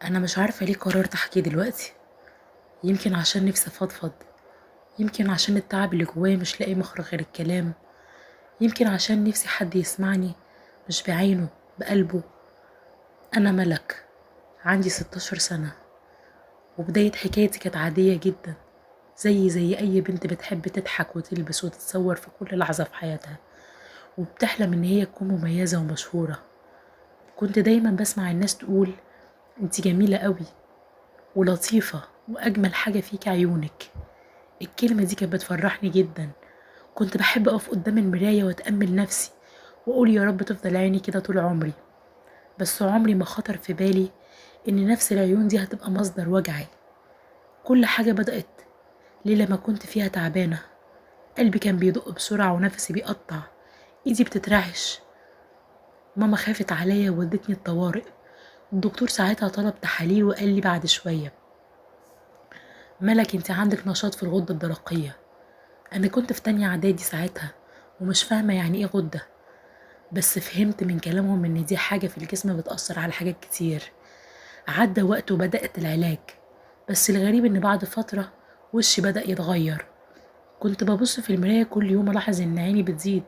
انا مش عارفه ليه قررت احكي دلوقتي. يمكن عشان نفسي افضفض، يمكن عشان التعب اللي جوايا مش لاقي مخرج غير الكلام، يمكن عشان نفسي حد يسمعني، مش بعينه، بقلبه. انا ملك، عندي 16 سنه، وبدايه حكايتي كانت عاديه جدا، زي اي بنت بتحب تضحك وتلبس وتتصور في كل لحظه في حياتها، وبتحلم ان هي تكون مميزه ومشهوره. كنت دايما بسمع الناس تقول: انتي جميله قوي ولطيفه، واجمل حاجه فيك عيونك. الكلمة دي كانت بتفرحني جدا. كنت بحب أقف قدام المراية وأتأمل نفسي وأقول يا رب تفضل عيني كده طول عمري. بس عمري ما خطر في بالي إن نفس العيون دي هتبقى مصدر وجعي. كل حاجة بدأت ليلة ما كنت فيها تعبانة. قلبي كان بيدق بسرعة ونفسي بيقطع، إيدي بتترعش. ماما خافت عليا وودتني الطوارئ. الدكتور ساعتها طلب تحاليل وقال لي بعد شوية: ملك، انت عندك نشاط في الغدة الدرقية. أنا كنت في تانية إعدادي ساعتها ومش فاهمة يعني إيه غدة، بس فهمت من كلامهم إن دي حاجة في الجسم بتأثر على حاجات كتير. عدى وقت وبدأت العلاج، بس الغريب إن بعد فترة وشي بدأ يتغير. كنت ببص في المراية كل يوم ألاحظ إن عيني بتزيد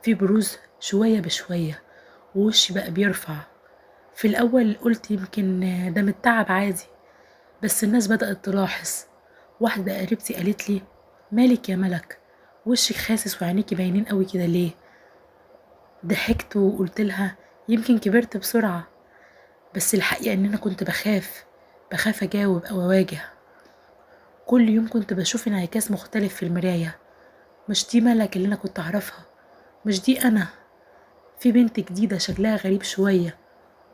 في بروز شوية بشوية، ووشي بقى بيرفع. في الأول قلت يمكن ده من التعب عادي، بس الناس بدأت تلاحظ. واحدة قريبتي قالت لي: مالك يا ملك، وشك خاسس وعينيكي باينين قوي كده ليه؟ ضحكت وقلت لها: يمكن كبرت بسرعة. بس الحقيقة ان انا كنت بخاف اجاوب او اواجه. كل يوم كنت بشوف انعكاس مختلف في المراية. مش دي ملك اللي انا كنت اعرفها، مش دي انا. في بنت جديدة شكلها غريب شوية.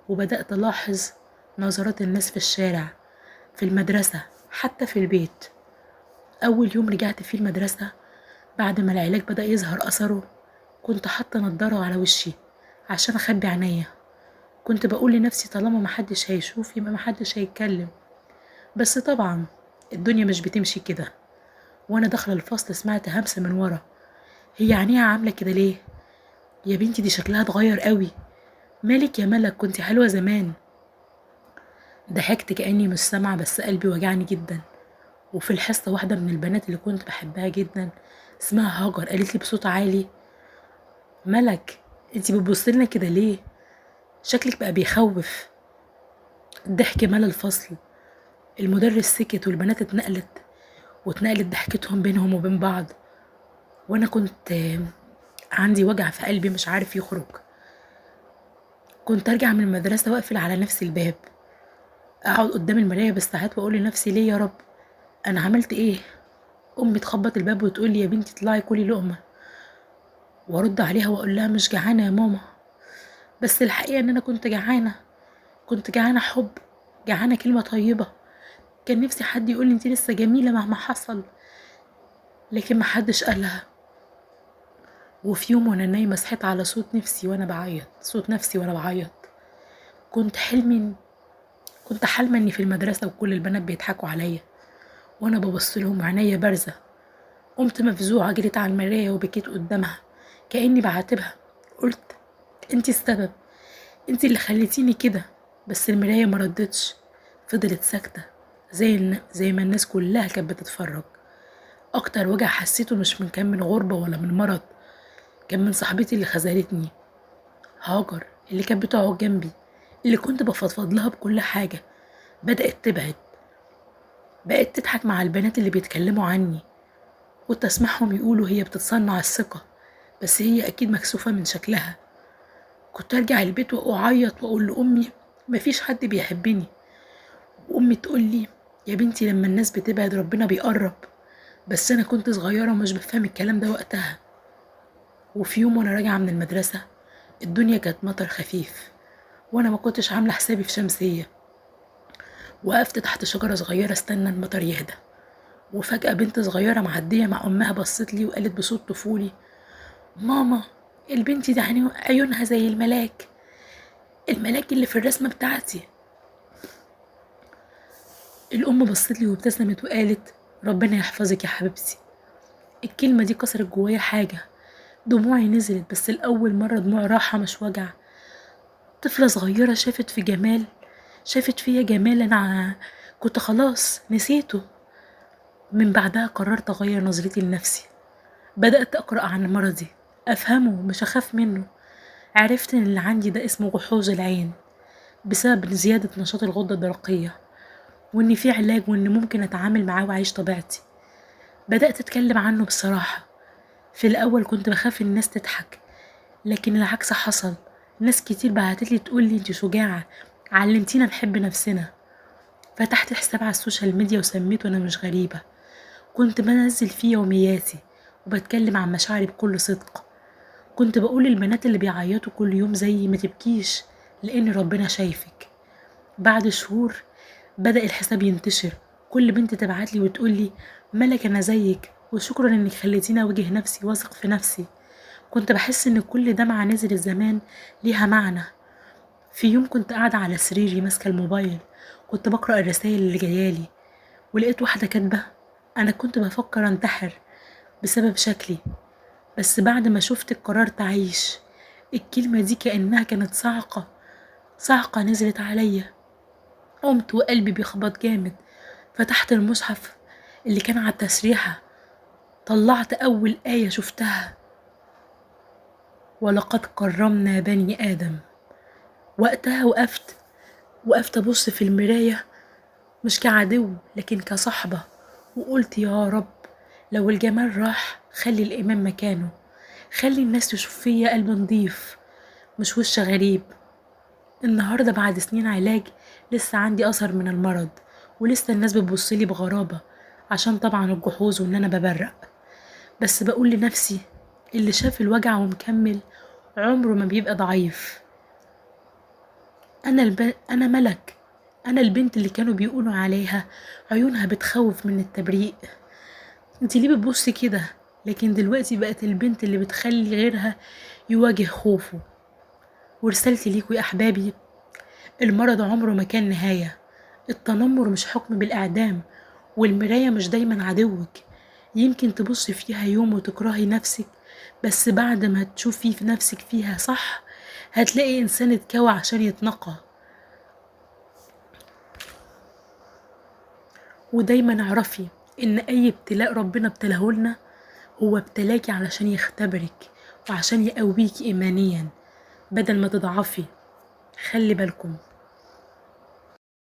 وبدأت الاحظ نظرات الناس في الشارع، في المدرسة، حتى في البيت. اول يوم رجعت فيه المدرسة بعد ما العلاج بدأ يظهر اثره، كنت حاطة نضارة على وشي عشان اخبي عينيا. كنت بقول لنفسي طالما محدش هيشوف يبقى محدش هيتكلم. بس طبعا الدنيا مش بتمشي كده. وانا داخله الفصل سمعت همسه من ورا: هي عينيها عامله كده ليه؟ يا بنتي دي شكلها اتغير قوي. مالك يا ملك، كنتي حلوه زمان. ضحكت كاني مش سامعه، بس قلبي وجعني جدا. وفي الحصه واحده من البنات اللي كنت بحبها جدا اسمها هاجر قالت لي بصوت عالي: ملك، انتي بتبصي لنا كده ليه؟ شكلك بقى بيخوف. الضحك ملا الفصل. المدرس سكت والبنات واتنقلت ضحكتهم بينهم وبين بعض. وانا كنت عندي وجع في قلبي مش عارف يخرج. كنت ارجع من المدرسة واقفل على نفسي الباب، اقعد قدام المراية بالساعات واقول لنفسي: ليه يا رب؟ انا عملت ايه؟ امي تخبط الباب وتقول لي: يا بنتي اطلعي كلي لقمة. وارد عليها واقول لها: مش جعانة يا ماما. بس الحقيقة ان انا كنت جعانة، كنت جعانة حب، جعانة كلمة طيبة. كان نفسي حد يقول لي: انتي لسه جميلة مهما حصل. لكن محدش قالها. وفي يوم وانا نايمة صحيت على صوت نفسي وانا بعيط. كنت حلمي كنت حالمة اني في المدرسة وكل البنات بيضحكوا عليا، وانا ببص لهم وعينيا بارزة. قمت مفزوعة جريت على المراية وبكيت قدامها كأني بعاتبها. قلت: انتي السبب، انتي اللي خليتيني كده. بس المراية مردتش، فضلت ساكتة، زي ما الناس كلها كانت بتتفرج. اكتر وجع حسيته مش كان من غربة ولا من مرض، كان من صاحبتي اللي خذلتني، هاجر، اللي كانت بتقعد جنبي، اللي كنت بفضفض لها بكل حاجة. بدأت تبعد، بقت تضحك مع البنات اللي بيتكلموا عني. كنت اسمعهم يقولوا هي بتتصنع الثقة، بس هي اكيد مكسوفة من شكلها. كنت ارجع البيت واعيط واقول لامي: مفيش حد بيحبني. وامي تقول لي: يا بنتي لما الناس بتبعد ربنا بيقرب. بس انا كنت صغيرة ومش بفهم الكلام ده وقتها. وفي يوم وانا راجعة من المدرسة الدنيا كانت مطر خفيف، وانا ما كنتش عاملة حسابي في شمسية. وقفت تحت شجرة صغيرة استنى المطر يهدى. وفجأة بنت صغيرة معدية مع أمها بصت لي وقالت بصوت طفولي: ماما، البنت دي عيونها زي الملاك، الملاك اللي في الرسمة بتاعتي. الأم بصت لي وابتسمت وقالت: ربنا يحفظك يا حبيبتي. الكلمة دي كسرت جوايا حاجة. دموعي نزلت، بس لأول مرة دموع راحة مش وجع. طفلة صغيرة شافت فيا جمال أنا كنت خلاص نسيته. من بعدها قررت أغير نظرتي لنفسي، بدأت أقرأ عن مرضي، أفهمه مش أخاف منه. عرفت إن اللي عندي ده اسمه جحوظ العين بسبب زيادة نشاط الغدة الدرقية، وإن في علاج وإن ممكن أتعامل معاه وأعيش طبيعتي. بدأت أتكلم عنه بصراحة. في الأول كنت بخاف الناس تضحك، لكن العكس حصل. ناس كتير بعتتلي تقولي انتي شجاعة، علمتينا نحب نفسنا. فتحت حساب على السوشيال ميديا وسميته أنا مش غريبة. كنت بنزل فيه يومياتي وبتكلم عن مشاعري بكل صدق. كنت بقول للبنات اللي بيعيطوا كل يوم زي ما تبكيش، لأن ربنا شايفك. بعد شهور بدأ الحساب ينتشر، كل بنت تبعتلي وتقولي ملك أنا زيك، وشكرا إنك خليتيني أواجه نفسي واثق في نفسي. كنت بحس إن كل دمعة نزل الزمان ليها معنى. في يوم كنت قاعدة على سريري ماسكة الموبايل، كنت بقرأ الرسائل اللي جايالي، ولقيت واحدة كاتبة أنا كنت بفكر أنتحر بسبب شكلي، بس بعد ما شفتك قررت أعيش. الكلمة دي كأنها كانت صعقة نزلت عليا. قمت وقلبي بيخبط جامد. فتحت المصحف اللي كان على التسريحة، طلعت أول آية شفتها: ولقد كرمنا بني آدم. وقتها وقفت أبص في المراية، مش كعدو لكن كصحبة، وقلت يا رب لو الجمال راح خلي الإيمان مكانه، خلي الناس تشوف فيا قلب نضيف مش وش غريب. النهاردة بعد سنين علاج لسه عندي أثر من المرض، ولسه الناس بتبصلي بغرابة عشان طبعا الجحوظ وإن أنا ببرق. بس بقول لنفسي اللي شاف الوجع ومكمل عمره ما بيبقى ضعيف. أنا ملك، أنا البنت اللي كانوا بيقولوا عليها عيونها بتخوف من التبريق. انتي ليه بتبصي كده؟ لكن دلوقتي بقت البنت اللي بتخلي غيرها يواجه خوفه. ورسالتي ليكوا يا أحبابي، المرض عمره ما كان نهاية، التنمر مش حكم بالإعدام، والمراية مش دايما عدوك. يمكن تبصي فيها يوم وتكرهي نفسك، بس بعد ما تشوفي في نفسك فيها صح هتلاقي إنسان اتكوى عشان يتنقى. ودايما اعرفي إن أي ابتلاء ربنا ابتلاهولنا هو ابتلاكي علشان يختبرك وعشان يقويكي إيمانيا بدل ما تضعفي. خلي بالكم.